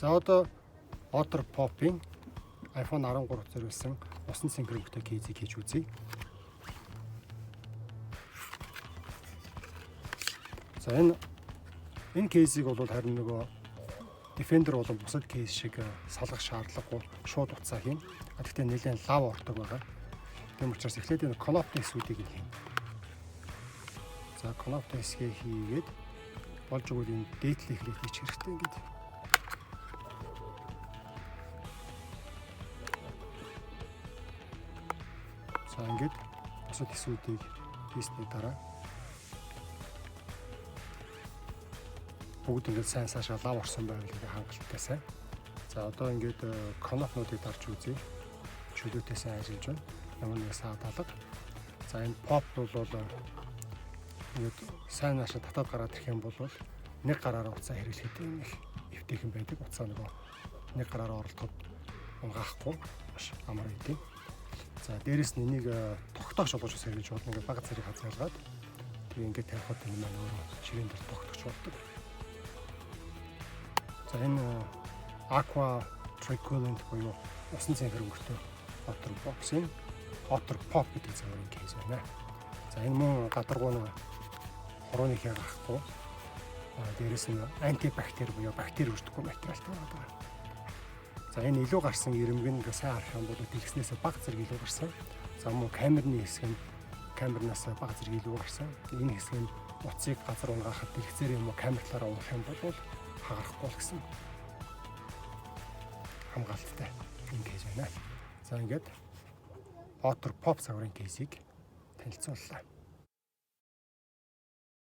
За одоо Otter Pop-ийн iPhone 13 зориулсан усан синхронтой кейсийг хийж үзье. За энэ кейсийг бол харин нөгөө Defender болон бусад кейс шиг салгах шаардлагагүй шууд уцаа хийн. Гэхдээ нэлээд лав ордог байгаа. Тийм учраас эхлээд энэ Conoptex-үүдийг хийн. За Conoptex-ийг хийгээд болж өгвөл энэ дээдлийг хийх хэрэгтэй ингээд. За ингээд бусад хэсгүүдийг хийсний дараа бүгд ингээд сайн цаашаа лав орсон байвал хангалттай сайн. За одоо ингээд конопнуудыг дарж үзье. Чөлөөтэй сайн ажиллаж байна. Ямар нэг саад алга. За энэ pop бол ингээд сайн наашаа татаад гараад ирэх юм бол нэг гараараа уцаа хэрэглэхэд юм их эвтэйхэн байдаг. Уцаа нөгөө нэг гараараа оролдоход унгаахгүй маш амар идэв. За дээрэс нь энийг тогтоогч болгож хэрэглэж болно. Ингээд бага зэрэг хазгаалгаад тэг ингээд тавихад энэ маань өөрөө ширээн дээр тогтогч болдог. За энэ Aqua Tricolent буюу усан цэнхэр өнгөртөө Otter Box-ийн Otter Pop гэдэг заврын кейс байна. За энэ мөн гадаргуу нэг хорооныхээ гарахгүй. Дээрэс нь антибактери буюу бактери өртөхгүй материалтай байгаа. За энэ илүү гарсан ирэмгэн ингээ сайн харах юм бол дэлгэснээс бага зэрэг илүү гарсан. За мөн камерны хэсэг нь камернаас бага зэрэг илүү гарсан. Энэ хэсэг нь уцыг газар унгахад дэлгэцээр юм уу камер талаараа унгах юм бол хагарахгүй л гэсэн хамгаалттай энэ кейс байна. За ингээд Otter Pop заврын кейсийг танилцууллаа.